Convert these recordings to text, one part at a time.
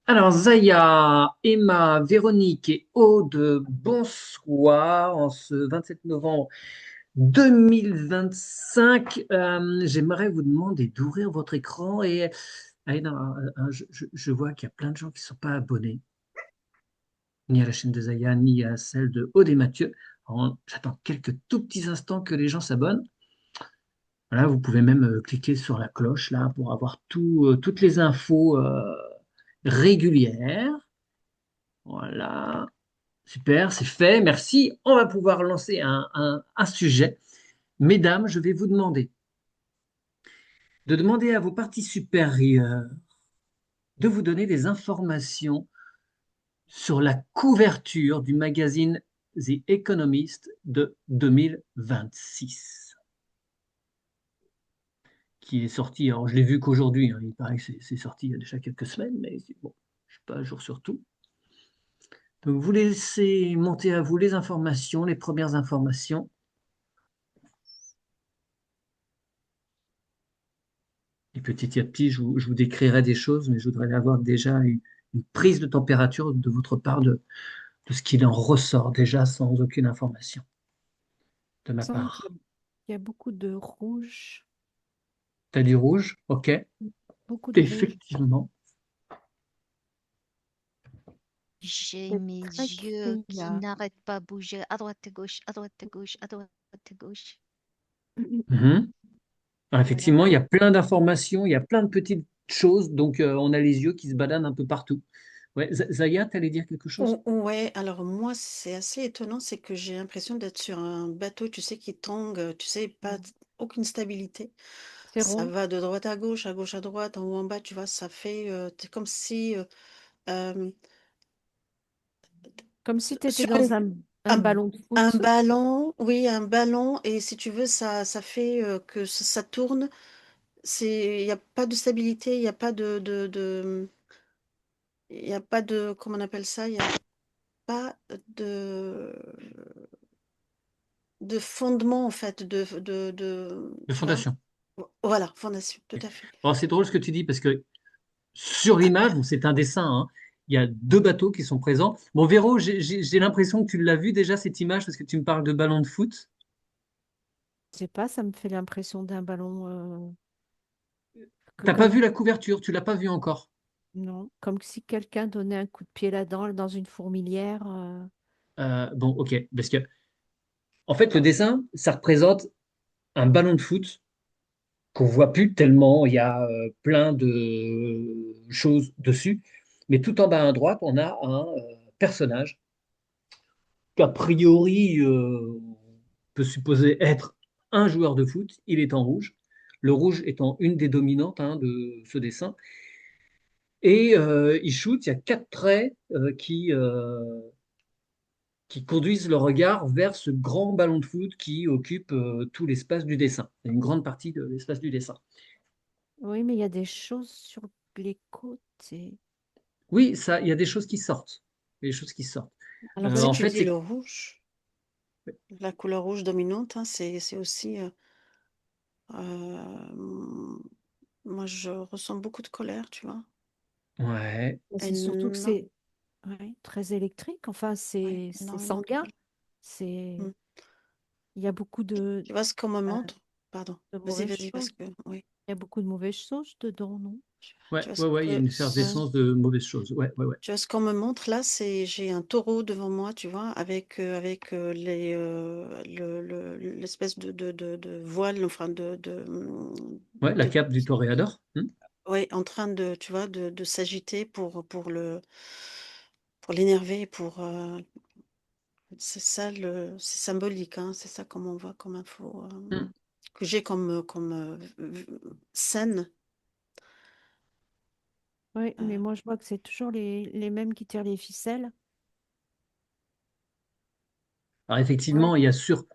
Alors, Zaya, Emma, Véronique et Aude, bonsoir. En ce 27 novembre 2025, j'aimerais vous demander d'ouvrir votre écran et non, je vois qu'il y a plein de gens qui ne sont pas abonnés, ni à la chaîne de Zaya, ni à celle de Aude et Mathieu. Alors, j'attends quelques tout petits instants que les gens s'abonnent. Voilà, vous pouvez même cliquer sur la cloche là pour avoir toutes les infos régulières. Voilà. Super, c'est fait, merci. On va pouvoir lancer un sujet. Mesdames, je vais vous demander de demander à vos parties supérieures de vous donner des informations sur la couverture du magazine The Economist de 2026, qui est sorti. Alors, je l'ai vu qu'aujourd'hui, hein, il paraît que c'est sorti il y a déjà quelques semaines, mais bon, je ne suis pas à jour sur tout. Donc, vous laissez monter à vous les informations, les premières informations. Et petit à petit, je vous décrirai des choses, mais je voudrais avoir déjà une prise de température de votre part de ce qu'il en ressort déjà sans aucune information de ma Semble qu'il part. y a beaucoup de rouge, T'as du rouge? Ok. beaucoup de rouge. Effectivement. J'ai C'est mes très yeux qui criard. n'arrêtent pas de bouger à droite à gauche, à droite à gauche, à droite à gauche. Mhm. Alors, Voilà. effectivement, il y a plein d'informations, il y a plein de petites choses, donc on a les yeux qui se baladent un peu partout. Ouais, Zaya, t'allais dire quelque chose? Ouais, alors moi, c'est assez étonnant, c'est que j'ai l'impression d'être sur un bateau, tu sais, qui tangue, tu sais, pas aucune stabilité. C'est Ça rond, va de droite à gauche, à droite, en haut, en bas, tu vois, ça fait, c'est comme si euh, comme si tu étais sur dans un un, ballon de un foot. ballon, oui, un ballon, et si tu veux, ça fait que ça tourne. Il n'y a pas de stabilité, il n'y a pas il y a pas de, comment on appelle ça, il n'y a pas de fondement, en fait, De tu vois? fondation. Voilà, fondation, tout à fait. Alors, c'est drôle ce que tu dis parce que sur l'image, bon, c'est un dessin, hein, il y a deux bateaux qui sont présents. Bon, Véro, j'ai l'impression que tu l'as vu déjà cette image parce que tu me parles de ballon de foot. Je sais pas, ça me fait l'impression d'un ballon que T'as pas comme vu la couverture, tu l'as pas vu encore. non, comme si quelqu'un donnait un coup de pied là-dedans, dans une fourmilière. Bon, ok, parce que en fait, le dessin, ça représente un ballon de foot qu'on voit plus tellement il y a plein de choses dessus. Mais tout en bas à droite, on a un personnage qu'a priori peut supposer être un joueur de foot. Il est en rouge. Le rouge étant une des dominantes hein, de ce dessin. Et il shoot, il y a quatre traits qui conduisent le regard vers ce grand ballon de foot qui occupe tout l'espace du dessin, une grande partie de l'espace du dessin. Oui, mais il y a des choses sur les côtés. Oui, ça, il y a des choses qui sortent. Il y a des choses qui sortent. Alors Si En tu fait, dis c'est le rouge, la couleur rouge dominante, hein, c'est aussi, euh, moi, je ressens beaucoup de colère, tu vois. ouais, mais c'est surtout que Éno- c'est ouais, très électrique. Enfin, ouais, c'est énormément de sanguin. colère. C'est Mm. il y a beaucoup Tu vois ce qu'on me euh, montre? Pardon. de Vas-y, mauvaises vas-y, parce choses. que, oui. Il y a beaucoup de mauvaises choses dedans, non? ouais, Tu vois ce ouais, ouais, il y a que, une Ouais. effervescence de mauvaises choses. Ouais, ouais, ouais. tu vois ce qu'on me montre là, j'ai un taureau devant moi, tu vois, avec l'espèce de voile, enfin Ouais, la de, cape du toréador. ouais, en train de, tu vois, de s'agiter pour l'énerver, c'est ça c'est symbolique, hein, c'est ça comme on voit comme info, Hmm. que j'ai comme scène. Oui, euh, mais moi je vois que c'est toujours les mêmes qui tirent les ficelles. Alors Ouais. effectivement, il y a sur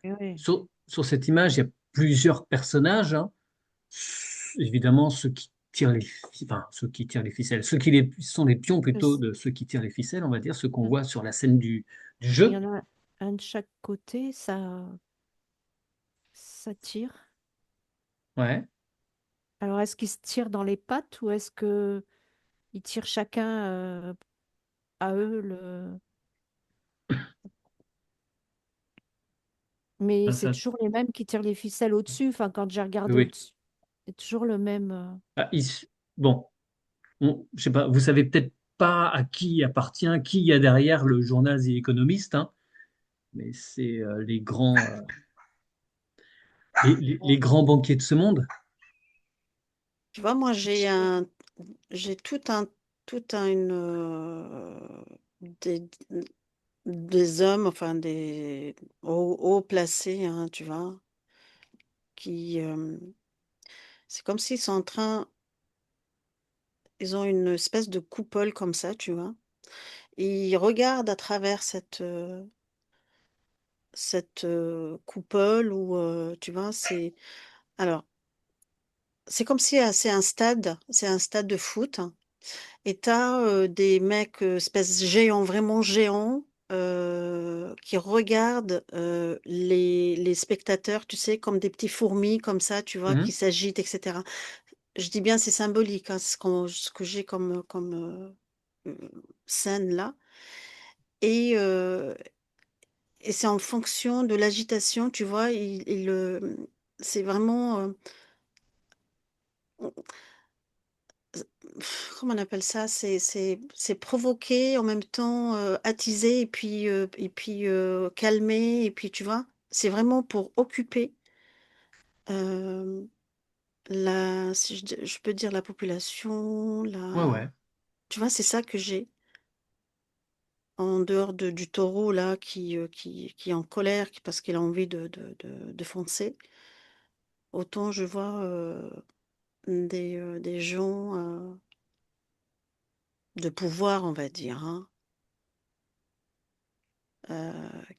cette image, il y a plusieurs personnages, hein. Évidemment, ceux qui tirent les ficelles, sont les pions plutôt Oui. de ceux qui tirent les ficelles, on va dire, ceux qu'on voit sur la scène du Il y jeu. en a un de chaque côté, ça tire. Ouais. Alors, est-ce qu'ils se tirent dans les pattes ou est-ce que Ils tirent chacun à eux Mais Ah, c'est ça, toujours les mêmes qui tirent les ficelles au-dessus. Enfin, quand j'ai regardé oui. au-dessus, c'est toujours le même. Ah, bon, je sais pas, vous savez peut-être pas à qui appartient, qui il y a derrière le journal The Economist, hein, mais c'est les grands, les grands banquiers de ce monde. Tu vois, moi, Monsieur, j'ai des, des hommes, enfin des hauts placés, hein, tu vois, qui, c'est comme s'ils sont en train, ils ont une espèce de coupole comme ça, tu vois. Et ils regardent à travers cette coupole où, tu vois, alors, c'est comme si c'est un stade de foot. Et t'as des mecs, espèces géants, vraiment géants, qui regardent les spectateurs, tu sais, comme des petits fourmis, comme ça, tu vois, qui Mhm. s'agitent, etc. Je dis bien, c'est symbolique, hein, ce que j'ai scène là. Et, euh, et c'est en fonction de l'agitation, tu vois, c'est vraiment, comment on appelle ça? C'est provoquer, en même temps attiser, et puis calmer, et puis tu vois, c'est vraiment pour occuper euh, si je peux dire la population, Ouais, ouais. tu vois, c'est ça que j'ai en dehors du taureau là qui est en colère parce qu'il a envie de foncer. Autant je vois des gens de pouvoir, on va dire, hein,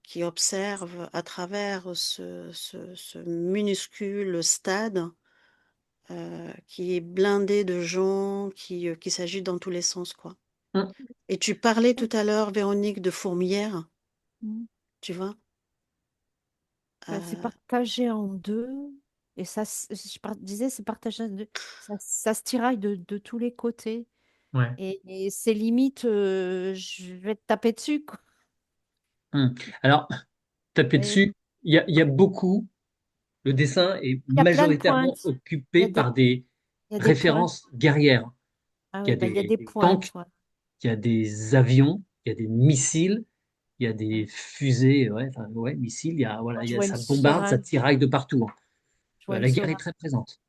qui observe à travers ce minuscule stade qui est blindé de gens qui s'agitent dans tous les sens, quoi. Mhm. Et tu parlais tout à l'heure, Véronique, de fourmilière, Mm. tu vois. Bah, c'est Euh, partagé en deux. Et ça, disais, c'est partagé en deux. Ça se tiraille de tous les côtés. Ouais. Et c'est limite, je vais te taper dessus, quoi. Mhm. Alors, taper Et dessus, il y a beaucoup. Le dessin est il y a plein de majoritairement pointes. Il y occupé a des, par des il y a des pointes. références guerrières. Ah Il y oui, a bah, il y a des des pointes. tanks, Ouais. il y a des avions, il y a des missiles, il y a des Ouais. fusées, ouais, enfin, ouais, missiles, Moi, je vois une ça bombarde, ça seringue. tiraille de partout, hein. Je vois une La guerre est seringue. très présente.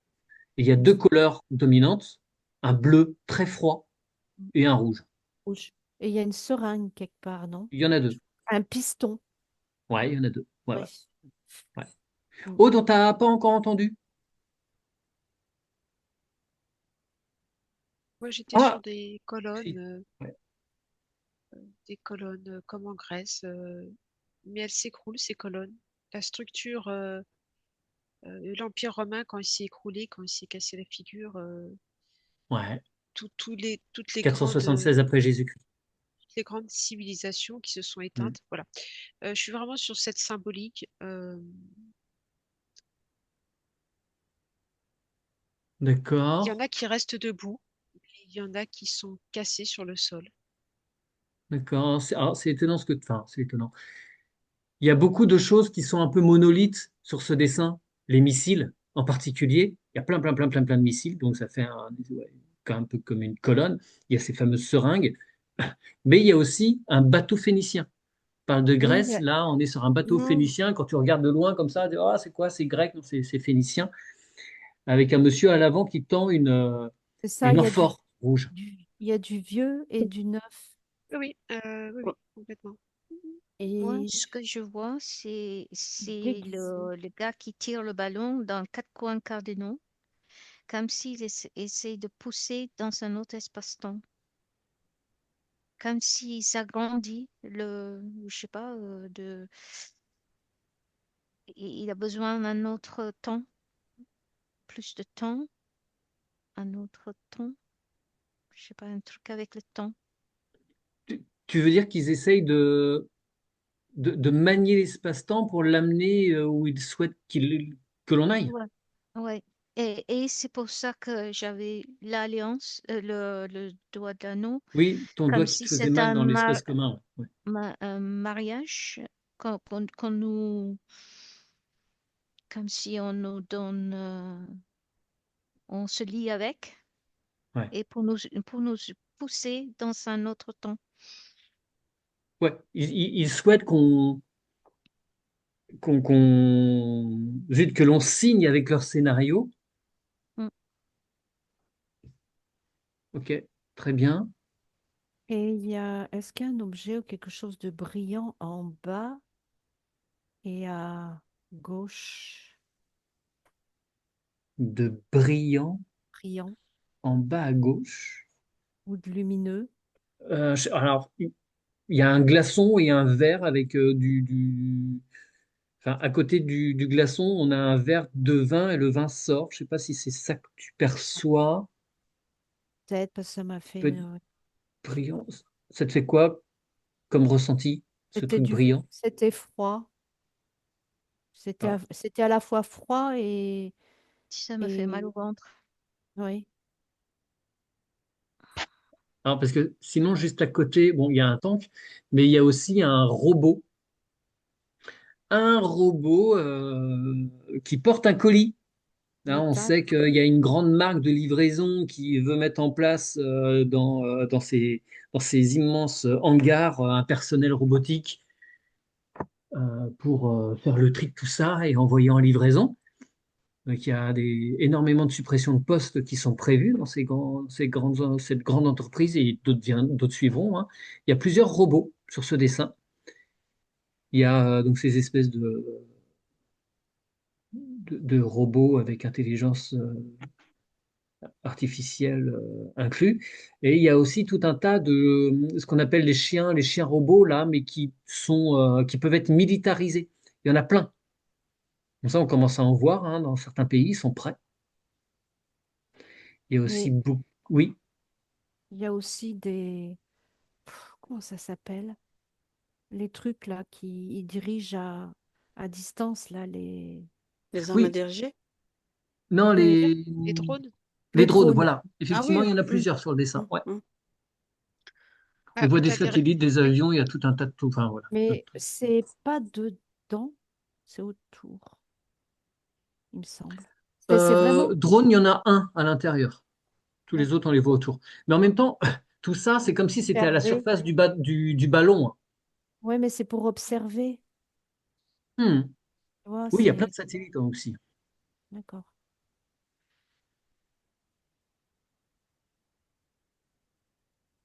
Et il y a Une deux seringue couleurs dominantes, un bleu très froid et un rouge. rouge. Et il y a une seringue quelque part, non? Il y en a deux. Un piston. Ouais, il y en a deux. Ouais, ouais, Oui. ouais. Mm. Oh, dont t'as pas encore entendu? Moi, j'étais sur Ah, si. Ouais. des colonnes comme en Grèce, mais elles s'écroulent, ces colonnes. La structure, l'Empire romain, quand il s'est écroulé, quand il s'est cassé la figure, Ouais. toutes 476 après Jésus-Christ. les grandes civilisations qui se sont Hmm. éteintes. Voilà. Je suis vraiment sur cette symbolique. Il y en D'accord. a qui restent debout, mais il y en a qui sont cassés sur le sol. D'accord. Alors, c'est étonnant ce que. Enfin, c'est étonnant. Il y a beaucoup de choses qui sont un peu monolithes sur ce dessin. Les missiles, en particulier. Il y a plein de missiles. Donc, ça fait ouais, un peu comme une colonne. Il y a ces fameuses seringues. Mais il y a aussi un bateau phénicien. On parle de Oui, Grèce. Là, on est sur un bateau mm, phénicien. Quand tu regardes de loin comme ça, tu dis, ah, c'est quoi? C'est grec? Non, c'est phénicien. Avec un monsieur à l'avant qui tend c'est ça, une amphore rouge. il y a du vieux et du neuf. Oui, oui, ouais, oui, complètement. moi, Et ce que je vois, c'est déguisé. le gars qui tire le ballon dans quatre coins cardinaux, comme s'il essaie de pousser dans un autre espace-temps, comme s'il s'agrandit je sais pas, il a besoin d'un autre temps, plus de temps, un autre temps, je sais pas, un truc avec le temps. Tu veux dire qu'ils essayent de manier l'espace-temps pour l'amener où ils souhaitent que l'on aille? Ouais, ouais. Et c'est pour ça que j'avais l'alliance, le doigt d'anneau, Oui, ton doigt comme qui te si faisait c'était mal un, dans l'espace commun. Ouais. un mariage, qu'on nous, comme si on nous donne, on se lie avec, Ouais. et pour nous pousser dans un autre temps. Ouais. Ils souhaitent que l'on signe avec leur scénario. Mm. Ok, très bien. Et est-ce qu'il y a un objet ou quelque chose de brillant en bas et à gauche? De brillant Brillant en bas à gauche. ou de lumineux? Alors, il y a un glaçon et un verre avec Enfin, à côté du glaçon, on a un verre de vin et le vin sort. Je sais pas si c'est ça que tu perçois. Peut-être parce que ça m'a fait. Peut être brillant. Ça te fait quoi comme ressenti, ce truc brillant? C'était froid. Ah. C'était à la fois froid Ça me fait mal et au ventre. oui. Alors, parce que sinon, juste à côté, bon, il y a un tank, mais il y a aussi un robot. Un robot qui porte un colis. Là, on Métal. sait qu'il y a une grande marque de livraison qui veut mettre en place dans ces immenses hangars un personnel robotique pour faire le tri de tout ça et envoyer en livraison. Donc, il y a énormément de suppressions de postes qui sont prévues dans cette grande entreprise et d'autres suivront, hein. Il y a plusieurs robots sur ce dessin. Il y a donc ces espèces de robots avec intelligence artificielle inclus. Et il y a aussi tout un tas de ce qu'on appelle les chiens robots là, mais qui peuvent être militarisés. Il y en a plein. Comme ça, on commence à en voir hein, dans certains pays, ils sont prêts. Il y a aussi Et beaucoup. Oui. il y a aussi comment ça s'appelle? Les trucs là qui ils dirigent à distance là Les armes à Oui, dirigé? non, les, Les drones? les les drones, drones. voilà. Ah Effectivement, oui. il y en a Mm, plusieurs sur le dessin. mm, Ouais. mm. On Ah, voit des c'est-à-dire, satellites, des oui, avions, il y a tout un tas de tout. Enfin, voilà. Plein de Mais trucs. c'est pas dedans, c'est autour, il me semble. C'est vraiment Drone, il y en a un à l'intérieur. Tous les autres, on d'accord. les voit autour. Mais en même temps, tout ça, c'est comme si c'était à la Observer. surface du ballon, hein. Ouais, mais c'est pour observer. Hmm. Tu vois, Oui, il y a plein c'est de satellites hein, aussi. d'accord.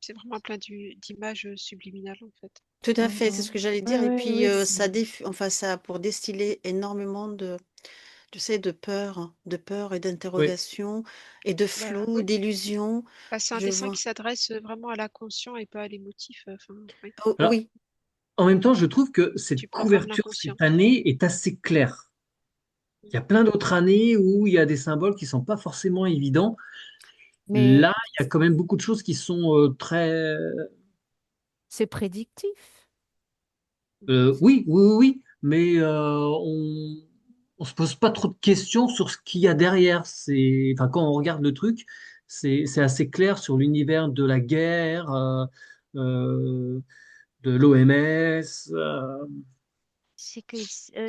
c'est vraiment plein d'images subliminales en fait. Tout à fait, c'est ce Mhm. que j'allais Ouais, dire. Et ouais, puis, ouais, enfin, ça a pour distiller énormément tu sais, de peur et Oui. d'interrogation et de Bah, flou, oui. d'illusion. Bah, c'est un Je dessin vois. qui s'adresse vraiment à l'inconscient et pas à l'émotif. Enfin, oui. Oh, Alors, oui, en même temps, je trouve que cette Tu programmes couverture l'inconscient. cette année est assez claire. Il y a plein d'autres années où il y a des symboles qui sont pas forcément évidents. mais Là, il y a quand même beaucoup de choses qui sont très. c'est prédictif. Oui, oui, oui, oui, mais on se pose pas trop de questions sur ce qu'il y a derrière. Enfin, quand on regarde le truc, c'est assez clair sur l'univers de la guerre, euh, de l'OMS. C'est que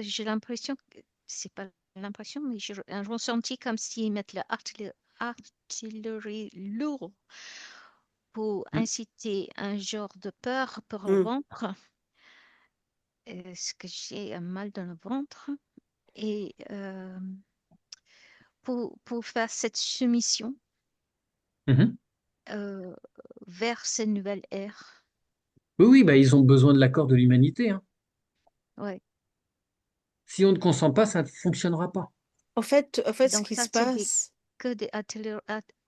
j'ai l'impression que c'est pas l'impression, mais j'ai un ressenti comme s'ils mettent l'artillerie lourde pour inciter un genre de peur au mm, ventre. Ce que j'ai un mal dans le ventre et pour faire cette soumission Mhm. euh, vers cette nouvelle ère. Oui, oui, bah, ils ont besoin de l'accord de l'humanité, hein. Ouais. Si on ne consent pas, ça ne fonctionnera pas. ce Donc qui ça, se c'est passe, que des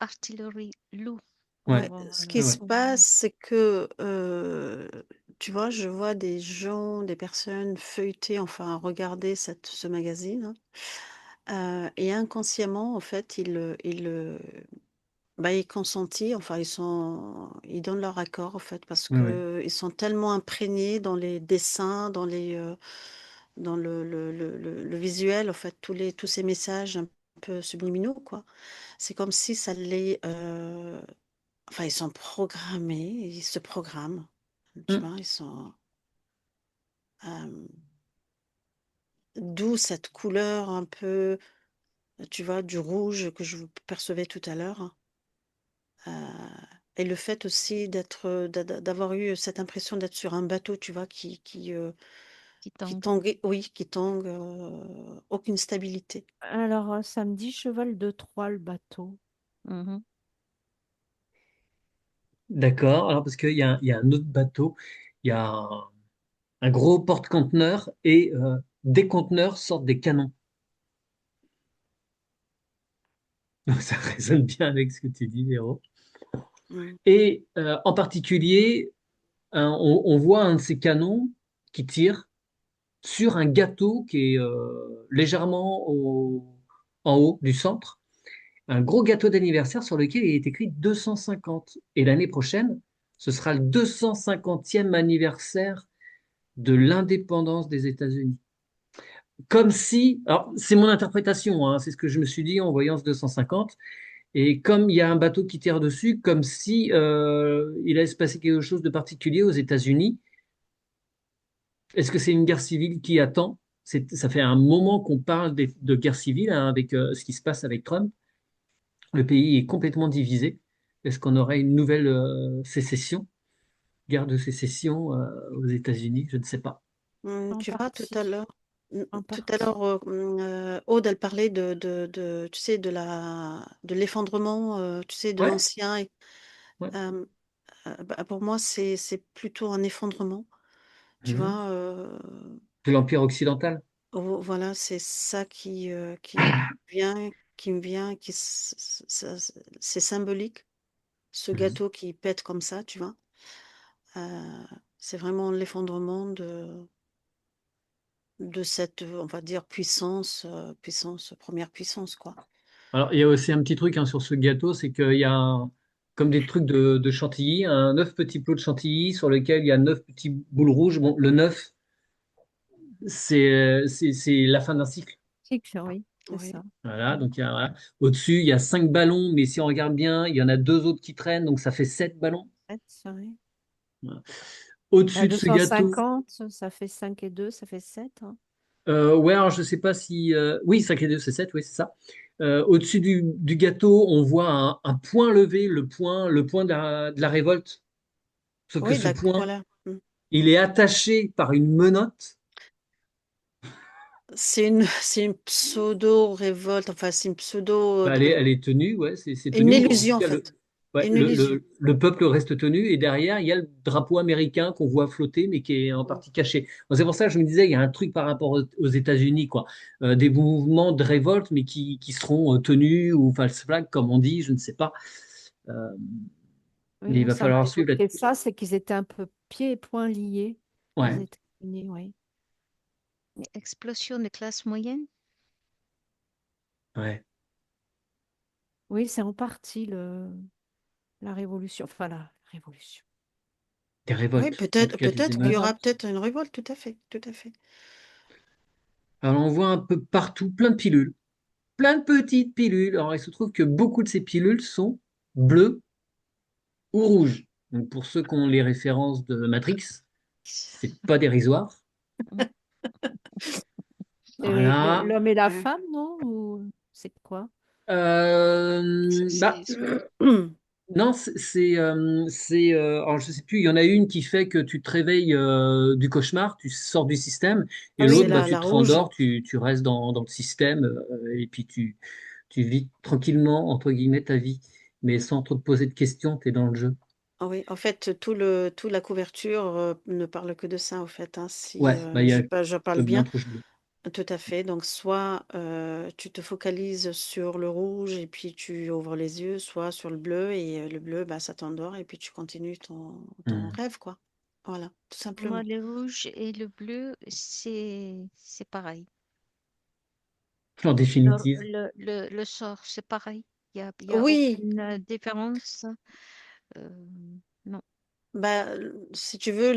artilleries lourdes Ouais. pour ce qui se le... passe, c'est que, tu vois, je vois des gens, des personnes feuilleter, enfin, regarder ce magazine, hein, et inconsciemment, en fait, ils consentent, enfin, ils donnent leur accord, en fait, parce Ouais, ouais. que ils sont tellement imprégnés dans les dessins, dans le visuel, en fait, tous ces messages un peu subliminaux, quoi. C'est comme si ça les... enfin, ils sont programmés, ils se programment. Tu Hmm. vois, ils sont... euh, d'où cette couleur un peu, tu vois, du rouge que je percevais tout à l'heure. Et le fait aussi d'avoir eu cette impression d'être sur un bateau, tu vois, qui qui tangue. tangue, oui, qui tangue, aucune stabilité. Alors, ça me dit cheval de Troie, le bateau. Mhm. D'accord. Alors, parce qu'il y a un autre bateau, il y a un gros porte-conteneurs et des conteneurs sortent des canons. Donc, ça résonne bien avec ce que tu dis, Véro. Mm. Et en particulier, on voit un de ces canons qui tire sur un gâteau qui est légèrement en haut du centre. Un gros gâteau d'anniversaire sur lequel il est écrit 250. Et l'année prochaine, ce sera le 250e anniversaire de l'indépendance des États-Unis. Comme si, alors c'est mon interprétation, hein, c'est ce que je me suis dit en voyant ce 250, et comme il y a un bateau qui tire dessus, comme si il allait se passer quelque chose de particulier aux États-Unis. Est-ce que c'est une guerre civile qui attend? Ça fait un moment qu'on parle de guerre civile hein, avec ce qui se passe avec Trump. Le pays est complètement divisé. Est-ce qu'on aurait une nouvelle sécession, guerre de sécession aux États-Unis? Je ne sais pas. En Tu vois, partie. En tout à partie. l'heure, Aude, elle parlait tu sais, de l'effondrement, tu sais, de Ouais, l'ancien. ouais. Euh, bah, pour moi, c'est plutôt un effondrement. Tu Mhm. vois, De l'Empire occidental. voilà, c'est ça qui me vient, c'est symbolique. Ce Mhm. gâteau qui pète comme ça, tu vois. Euh, c'est vraiment l'effondrement de cette, on va dire, première puissance, quoi. Alors, il y a aussi un petit truc hein, sur ce gâteau, c'est qu'il y a comme des trucs de chantilly, un 9 petits plots de chantilly sur lequel il y a 9 petits boules rouges. Bon, le 9, c'est la fin d'un cycle. C'est que oui, c'est Oui, ça. Voilà, donc voilà. Au-dessus, il y a 5 ballons, mais si on regarde bien, il y en a deux autres qui traînent, donc ça fait 7 ballons. Oui. Voilà. Bah, Au-dessus de ce gâteau, 250, ça fait 5 et 2, ça fait 7. ouais, alors je sais pas si. Oui, 5 et 2, c'est 7, oui, c'est ça. Au-dessus du gâteau, on voit un point levé, le point de la révolte. Sauf que oui, ce point, voilà. Mm. il est attaché par une menotte. C'est une pseudo-révolte, enfin, c'est une pseudo, Bah, elle est tenue, ouais, c'est une tenu. En tout illusion, en cas, fait. ouais, Une illusion. le peuple reste tenu et derrière, il y a le drapeau américain qu'on voit flotter, mais qui est en Mm. partie caché. Bon, c'est pour ça que je me disais, il y a un truc par rapport aux États-Unis, quoi. Des mouvements de révolte, mais qui seront tenus ou false flag, comme on dit, je ne sais pas. Euh, Oui, mais il moi, va ça m'a falloir suivre évoqué là-dessus. ça, c'est qu'ils étaient un peu pieds et poings liés aux Ouais, États-Unis, oui. Explosion de classe moyenne. ouais. Oui, c'est en partie la révolution. Enfin, la révolution. Des Oui, révoltes, en tout cas des peut-être qu'il y émeutes. aura Révolte. peut-être une révolte, tout à fait, tout à fait. Alors, on voit un peu partout plein de pilules, plein de petites pilules. Alors, il se trouve que beaucoup de ces pilules sont bleues ou rouges. Donc, pour ceux qui ont les références de Matrix, c'est pas dérisoire. Mm. Et Voilà. l'homme et la Ouais. femme, non? Ou c'est quoi? C'est Bah, soit non, alors je sais plus, il y en a une qui fait que tu te réveilles du cauchemar, tu sors du système, et Ah C'est l'autre, oui, bah, tu la te rouge. rendors, tu restes dans le système, et puis tu vis tranquillement, entre guillemets, ta vie, mais sans trop te poser de questions, tu es dans le jeu. Ah oui, en fait, toute la couverture ne parle que de ça, en fait, hein, si Ouais, bah, il y a je parle le blanc bien. touche bleu. Tout à fait. Donc, soit tu te focalises sur le rouge et puis tu ouvres les yeux, soit sur le bleu et le bleu, bah, ça t'endort et puis tu continues ton Hmm. rêve, quoi. Voilà, tout Moi, simplement. le rouge et le bleu, c'est pareil. En Le, définitive. le sort, c'est pareil. Il y a Oui, aucune différence. Euh, non. Bah, si tu veux,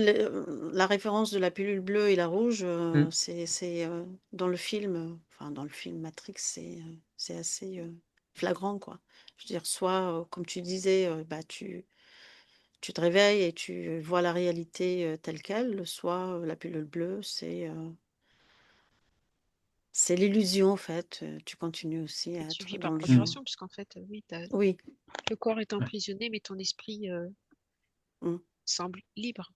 la référence de la pilule bleue et la rouge, Hmm. c'est dans le film, enfin dans le film Matrix, c'est assez flagrant, quoi. Je veux dire, soit, comme tu disais, bah, tu te réveilles et tu vois la réalité telle qu'elle, soit la pilule bleue, c'est l'illusion, en fait. Tu continues aussi Et à tu être vis par dans Hmm. procuration, puisqu'en fait, oui, Oui. le corps est Ouais. emprisonné, mais ton esprit Mm. semble libre.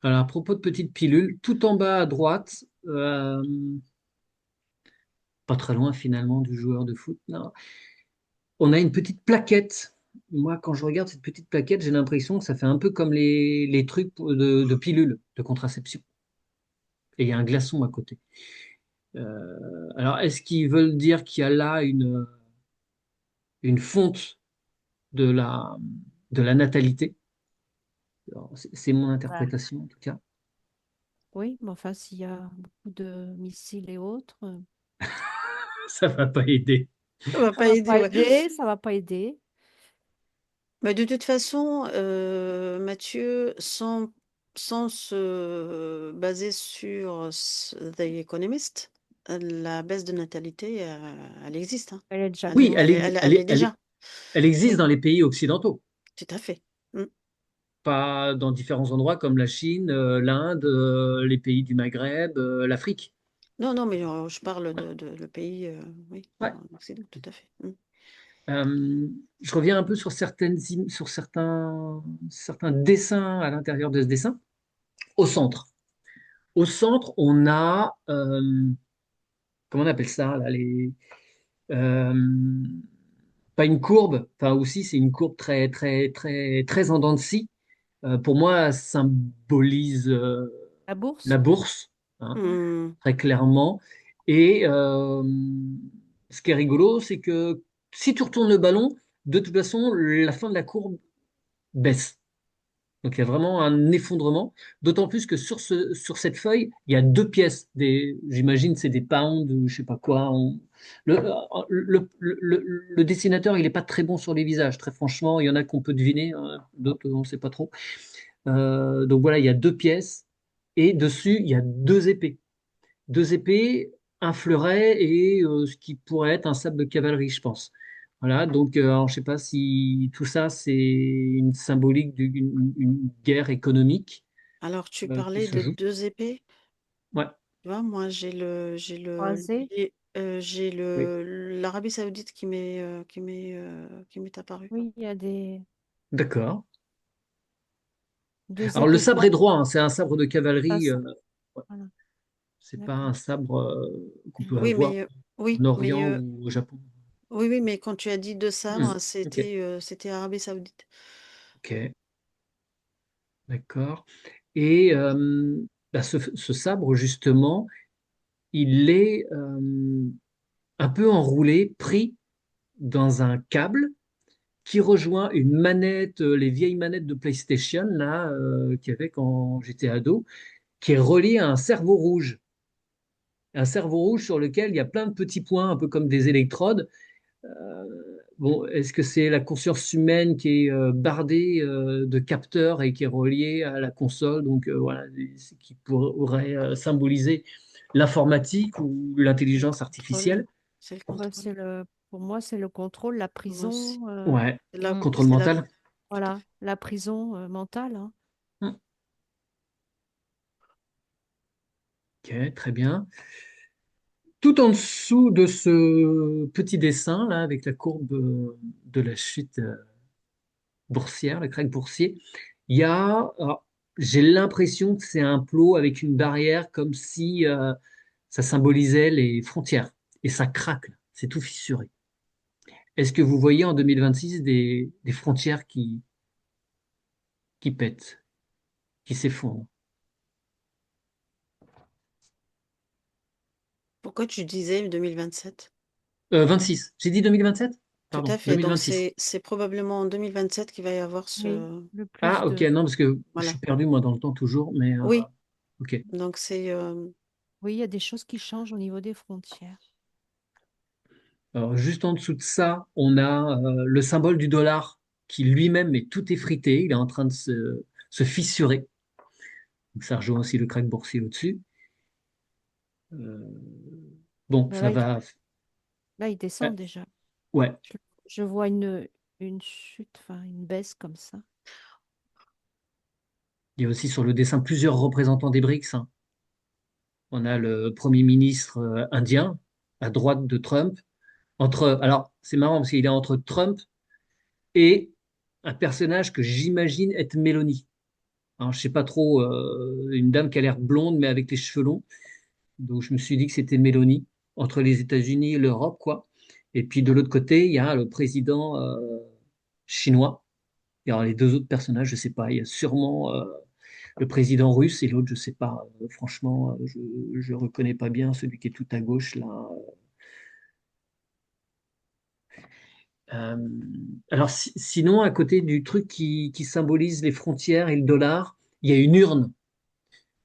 Alors, à propos de petites pilules, tout en bas à droite, pas très loin finalement du joueur de foot, non, on a une petite plaquette. Moi, quand je regarde cette petite plaquette, j'ai l'impression que ça fait un peu comme les trucs de pilules de contraception. Et il y a un glaçon à côté. Alors, est-ce qu'ils veulent dire qu'il y a là une fonte de la natalité? Alors, c'est mon Ouais. interprétation en tout cas. Oui, mais enfin, s'il y a beaucoup de missiles et autres, Ça va pas aider. Ça va ça pas va aider, pas ouais. aider, ça va pas aider. Mais de toute façon, Mathieu, sans se baser sur The Economist, la baisse de natalité, elle existe, hein. Elle est déjà Oui, là. Elle est déjà. elle existe Oui, dans les pays occidentaux, tout à fait. Mm. pas dans différents endroits comme la Chine, l'Inde, les pays du Maghreb, l'Afrique. Non, non, mais je parle de le pays, oui, Ouais. en Occident, tout à fait. Mm. Euh, je reviens un peu sur sur certains dessins à l'intérieur de ce dessin. Au centre. Au centre, on a, comment on appelle ça, là, euh, pas une courbe, enfin aussi c'est une courbe très, très, très, très en dents de scie. Pour moi, ça symbolise La la bourse? bourse, hein, Mm. très clairement. Et ce qui est rigolo, c'est que si tu retournes le ballon, de toute façon, la fin de la courbe baisse. Donc il y a vraiment un effondrement, d'autant plus que sur cette feuille, il y a deux pièces. J'imagine c'est des pounds ou je sais pas quoi. Le dessinateur, il n'est pas très bon sur les visages, très franchement. Il y en a qu'on peut deviner, hein, d'autres on ne sait pas trop. Donc voilà, il y a deux pièces et dessus, il y a deux épées. Deux épées, un fleuret et ce qui pourrait être un sabre de cavalerie, je pense. Voilà, donc alors, je ne sais pas si tout ça, c'est une symbolique d'une guerre économique Alors, tu qui parlais se de joue. deux épées. Ouais, Tu vois, moi, Croisée? j'ai oui, l'Arabie Saoudite qui m'est apparu. Oui, il y a d'accord. deux Alors le épées sabre est croisées. droit, hein, c'est un sabre de cavalerie. Face. Ouais, Voilà, c'est pas un d'accord. sabre qu'on peut Oui, avoir mais en oui, Orient ou au Japon. oui, mais quand tu as dit deux Hmm, sabres, ok, c'était Arabie Saoudite. ok, d'accord. Et bah, ce sabre, justement, il est un peu enroulé, pris dans un câble qui rejoint une manette, les vieilles manettes de PlayStation, là, qu'il y avait quand j'étais ado, qui est relié à un cerveau rouge. Un cerveau rouge sur lequel il y a plein de petits points, un peu comme des électrodes. Bon, est-ce que c'est la conscience humaine qui est bardée de capteurs et qui est reliée à la console, donc voilà, qui pourrait symboliser l'informatique ou C'est le l'intelligence contrôle. artificielle? C'est le Bah, contrôle. pour moi, c'est le contrôle, la Moi aussi. prison, Ouais, Mm. contrôle C'est la, mental. tout à voilà, fait. la prison mentale, hein. Hmm. Ok, très bien. Tout en dessous de ce petit dessin là, avec la courbe de la chute boursière, le crack boursier, il y a, alors, j'ai l'impression que c'est un plot avec une barrière comme si ça symbolisait les frontières. Et ça craque, là. C'est tout fissuré. Est-ce que vous voyez en 2026 des frontières qui pètent, qui s'effondrent? Pourquoi tu disais 2027? 26, j'ai dit 2027? Tout à Pardon, fait. Donc, 2026. c'est probablement en 2027 qu'il va y avoir Oui, ce. le plus Ah, ok, de. non, parce que je Voilà. suis perdu moi dans le temps toujours, mais Oui. ok. Donc, c'est. Oui, il y a des choses qui changent au niveau des frontières. Alors, juste en dessous de ça, on a le symbole du dollar qui lui-même est tout effrité, il est en train de se fissurer. Donc ça rejoint aussi le krach boursier au-dessus. Euh, bon, Ben ça là, va. là, il descend déjà. Ouais, Je, je vois une chute, enfin une baisse comme ça. il y a aussi sur le dessin plusieurs représentants des BRICS, hein. On a le Premier ministre indien à droite de Trump. Alors, c'est marrant parce qu'il est entre Trump et un personnage que j'imagine être Mélanie. Alors, je sais pas trop, une dame qui a l'air blonde mais avec les cheveux longs. Donc, je me suis dit que c'était Mélanie entre les États-Unis et l'Europe, quoi. Et puis de l'autre côté, il y a le président chinois. Et alors, les deux autres personnages, je sais pas. Il y a sûrement le président russe et l'autre, je sais pas. Franchement, je reconnais pas bien celui qui est tout à gauche là. Euh, alors, sinon, à côté du truc qui symbolise les frontières et le dollar, il y a une urne.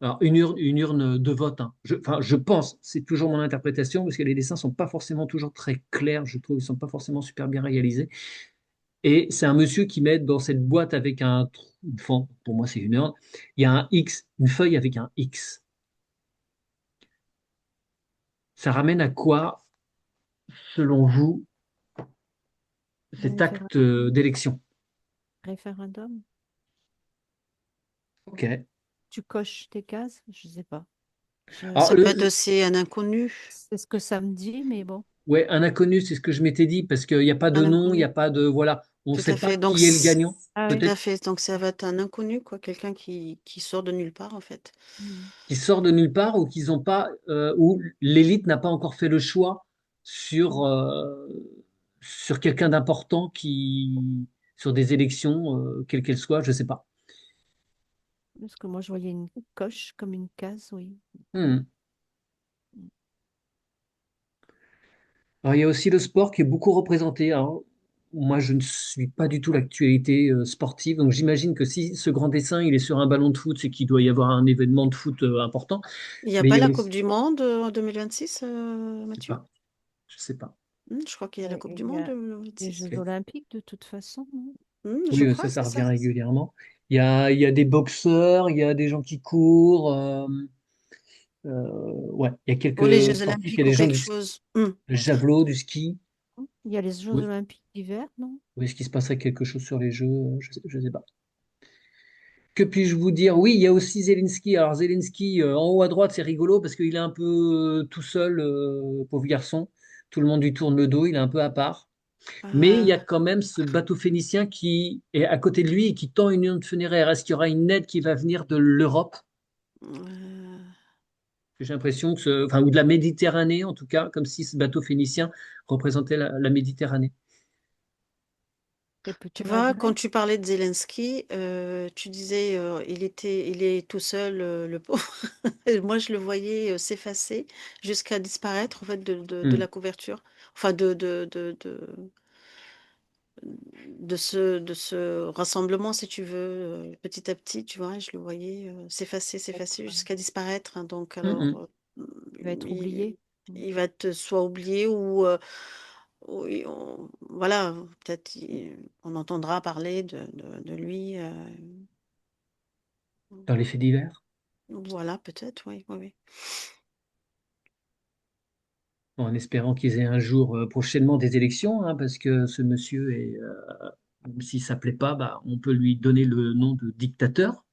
Alors, une urne de vote, hein. Enfin, je pense, c'est toujours mon interprétation, parce que les dessins sont pas forcément toujours très clairs, je trouve, ils sont pas forcément super bien réalisés. Et c'est un monsieur qui met dans cette boîte avec enfin, pour moi c'est une urne, il y a un X, une feuille avec un X. Ça ramène à quoi, selon vous, cet acte Référendum. d'élection? Référendum. Ok. Tu coches tes cases? Je sais pas. Alors, Ça peut être aussi un inconnu. C'est ce que ça me dit, mais bon. ouais, un inconnu, c'est ce que je m'étais dit, parce qu'il n'y a pas de Un nom, il n'y a inconnu. pas de, voilà, on ne Tout sait à pas fait. Donc, qui est le gagnant, Ah tout oui. à peut-être fait. Donc, ça va être un inconnu, quoi. Quelqu'un qui sort de nulle part, en fait. Mm. qui sort de nulle part ou qu'ils ont pas, ou l'élite n'a pas encore fait le choix sur, sur quelqu'un d'important sur des élections, quelles qu'elles soient, je sais pas. Parce que moi, je voyais une coche comme une case, oui. Hmm. Alors, il y a aussi le sport qui est beaucoup représenté. Alors, moi, je ne suis pas du tout l'actualité sportive, donc j'imagine que si ce grand dessin il est sur un ballon de foot, c'est qu'il doit y avoir un événement de foot important. Il n'y a Mais il pas y a la aussi, Coupe du Monde en 2026, je sais Mathieu? pas, je sais pas. Je crois qu'il y a la Coupe du Il y Monde a les 2026. Jeux Ok. olympiques de toute façon, non. Je Oui, crois, ça c'est revient ça. régulièrement. Il y a des boxeurs, il y a des gens qui courent. Ouais, il y a Ou les quelques Jeux sportifs. Il y a Olympiques ou des gens quelque chose. du javelot, du ski. Il y a les Jeux Oui. olympiques d'hiver, non? Ou est-ce qu'il se passerait quelque chose sur les jeux? Je sais pas. Que puis-je vous dire? Oui, il y a aussi Zelensky. Alors Zelensky, en haut à droite, c'est rigolo parce qu'il est un peu tout seul, pauvre garçon. Tout le monde lui tourne le dos, il est un peu à part. Mais il y a Ah, quand même ce bateau phénicien qui est à côté de lui et qui tend une urne funéraire. Est-ce qu'il y aura une aide qui va venir de l'Europe? euh, J'ai l'impression que enfin, ou de la Méditerranée en tout cas, comme si ce bateau phénicien représentait la Méditerranée. C'est Tu plutôt la vois, quand Grèce. tu parlais de Zelensky, tu disais il est tout seul, le pauvre. Et moi, je le voyais s'effacer jusqu'à disparaître en fait de Hmm. la couverture, enfin de ce rassemblement, si tu veux, petit à petit, tu vois, je le voyais s'effacer jusqu'à disparaître, hein. Donc, Hmm, alors, hmm. Il va être il, oublié. Mm. il va être soit oublié ou, voilà, peut-être on entendra parler de lui. Dans les faits divers. Voilà, peut-être, oui, oui, oui. Bon, en espérant qu'ils aient un jour prochainement des élections, hein, parce que ce monsieur même s'il ne s'appelait pas, bah, on peut lui donner le nom de dictateur,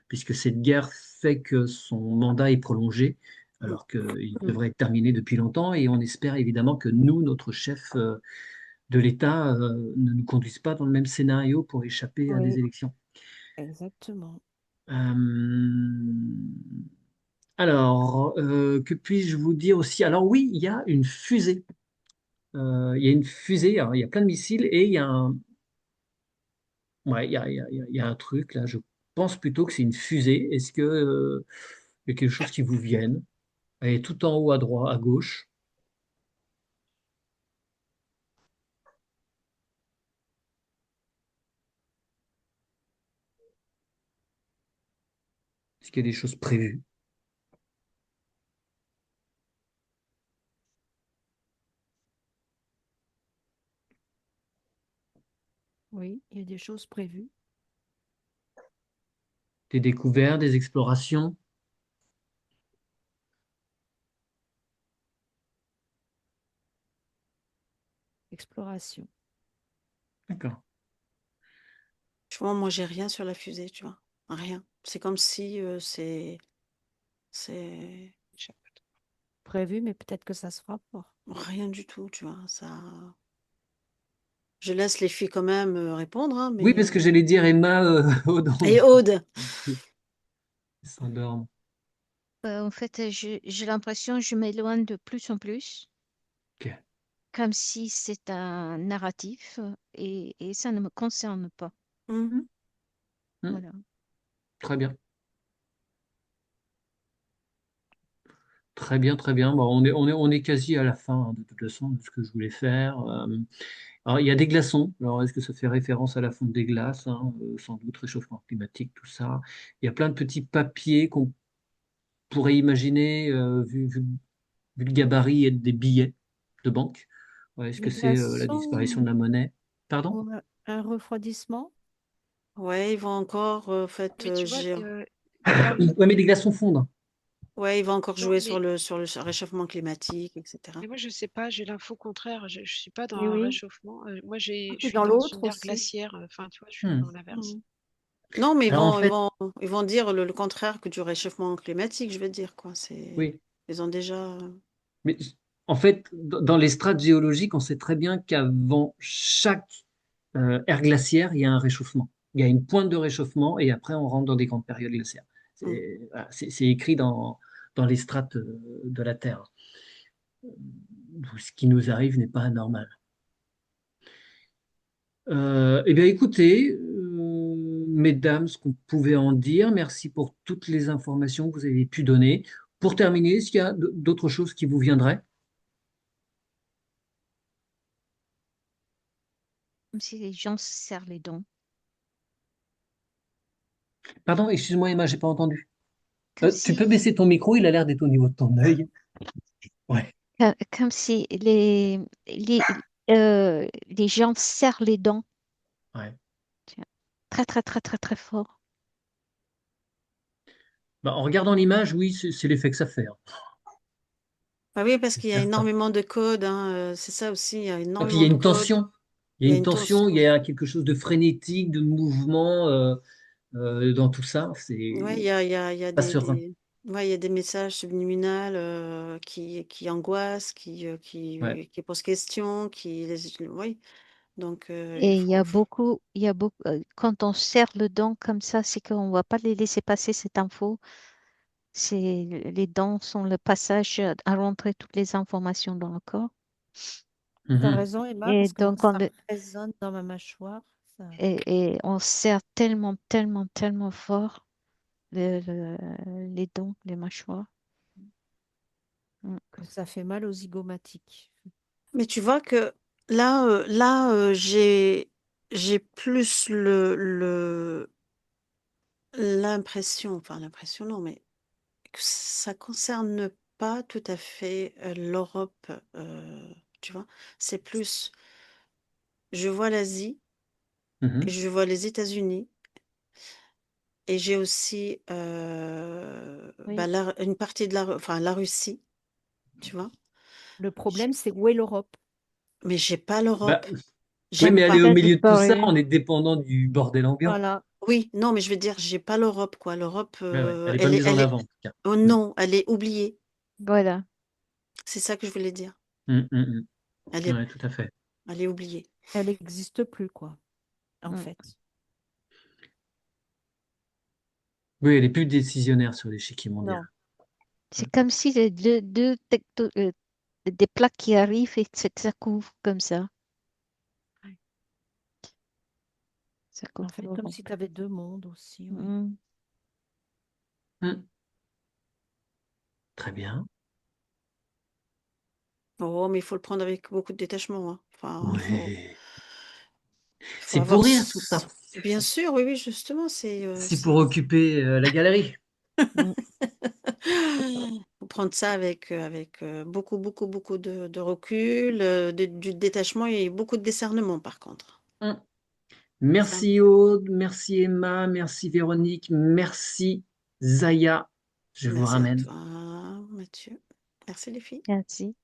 puisque cette guerre fait que son mandat est prolongé, Mm. alors qu'il Mm. devrait être terminé depuis longtemps, et on espère évidemment que nous, notre chef de l'État, ne nous conduise pas dans le même scénario pour échapper à des Oui, élections. exactement. Euh, Alors, que puis-je vous dire aussi? Alors oui, il y a une fusée. Il y a une fusée, alors, il y a plein de missiles et il y a ouais, il y a un truc là. Je pense plutôt que c'est une fusée. Est-ce que il y a quelque chose qui vous vienne? Elle est tout en haut à droite, à gauche. Est-ce qu'il y a des choses prévues? Oui. Il y a des choses prévues. Des découvertes, des explorations. Exploration. D'accord. Tu vois, moi, j'ai rien sur la fusée, tu vois. Rien. C'est comme si c'est Prévu, mais peut-être que ça se fera pas. rien du tout, tu vois. Ça. Je laisse les filles quand même répondre, hein, Oui, mais. parce que j'allais dire Emma au Et danger. Aude, Ils s'endorment. En fait, j'ai l'impression que je m'éloigne de plus en plus, Ok. comme si c'est un narratif et ça ne me concerne pas. hmm, Hmm. Voilà. Très bien. Très bien, très bien. Bon, on est quasi à la fin, hein, de toute façon, de ce que je voulais faire. Alors, il y a des glaçons. Alors, est-ce que ça fait référence à la fonte des glaces, hein, sans doute, réchauffement climatique, tout ça. Il y a plein de petits papiers qu'on pourrait imaginer, vu le gabarit et des billets de banque. Ouais, est-ce que Les c'est la disparition de glaçons la monnaie? Pardon? ont un refroidissement. ouais, ils vont encore, en fait, Mais tu vois, j'ai. dans le... Ouais, mais les glaçons fondent. Ouais, ils vont encore Non, jouer sur le réchauffement climatique, etc. mais moi, je sais pas, j'ai l'info contraire. Je suis pas dans Oui, un oui. réchauffement. Moi, Ah, je t'es suis dans dans l'autre une ère aussi. glaciaire. Enfin, tu vois, je suis Hmm. dans l'inverse. Mhm. Non, mais ils Alors, en vont, ils fait, vont, ils vont dire le contraire que du réchauffement climatique, je veux dire, quoi. oui. Ils ont déjà. Mais en fait, dans les strates géologiques, on sait très bien qu'avant chaque ère glaciaire, il y a un réchauffement. Il y a une pointe de réchauffement et après, on rentre dans des grandes périodes glaciaires. Hmm. Voilà, c'est écrit dans les strates de la Terre. Ce qui nous arrive n'est pas anormal. Eh bien, écoutez, mesdames, ce qu'on pouvait en dire, merci pour toutes les informations que vous avez pu donner. Pour terminer, est-ce qu'il y a d'autres choses qui vous viendraient? Comme si les gens se serrent les dents. Pardon, excuse-moi, Emma, j'ai pas entendu. Comme Tu peux si, baisser ton micro, il a l'air d'être au niveau de ton œil. Ouais, comme si les gens serrent les dents. ouais. Tu vois. Très, très, très, très, très fort. Bah, en regardant l'image, oui, c'est l'effet que ça fait, hein. Ah oui, parce C'est qu'il y a certain. énormément de codes, hein, c'est ça aussi, il y a Et puis il y énormément a de une codes. tension. Il y Il a y a une une tension, il y tension. a quelque chose de frénétique, de mouvement dans tout ça. Ouais, C'est il y a pas serein. ouais, il y a des messages subliminaux qui angoissent, Ouais. qui posent question, oui. Donc, Et il y a beaucoup, quand on serre le dent comme ça, c'est qu'on ne va pas les laisser passer cette info. Les dents sont le passage à rentrer toutes les informations dans le corps. T'as Mhm. raison, Emma, Et parce que moi, donc, ça résonne dans ma mâchoire. Ça... et on serre tellement, tellement, tellement fort les dents, les mâchoires. Mm. que ça fait mal aux zygomatiques. mais tu vois que j'ai plus l'impression, enfin l'impression non, mais que ça concerne pas tout à fait l'Europe, tu vois. C'est plus, je vois l'Asie et Mhm. je vois les États-Unis et j'ai aussi bah, Oui. une partie de enfin, la Russie, tu vois. Le J- problème, c'est où est l'Europe? Mais j'ai pas Bah, l'Europe, oui, j'ai mais elle est pas. au Ça a milieu de tout ça, disparu. on est dépendant du bordel ambiant. Voilà. Oui, non, mais je veux dire, j'ai pas l'Europe, quoi. L'Europe, Ouais, ouais. Elle n'est pas mise en elle est, avant, en tout cas. oh Mm. non, elle est oubliée. Voilà. C'est ça que je voulais dire. Mm, mm, Elle mm. est, Ouais, tout à fait. elle est oubliée. Elle n'existe plus, quoi, en Mm. fait. Oui, elle est plus décisionnaire sur l'échiquier mondial. Non. C'est comme si les des plaques qui arrivent et que ça couvre comme ça. Ça En couvre fait, comme si l'Europe. tu avais deux mondes aussi, oui. Mm. Mm. Très bien. Oh, mais il faut le prendre avec beaucoup de détachement, hein. Enfin, Oui. il faut C'est avoir. pour rire, tout ça. Bien sûr, oui, oui, justement, C'est pour occuper la galerie. Mm. faut prendre ça avec beaucoup, beaucoup, beaucoup de recul, du détachement et beaucoup de discernement, par contre. Mm. Merci Aude, merci Emma, merci Véronique, merci Zaya. Je vous Merci à ramène. toi, Mathieu. Merci les filles. Merci.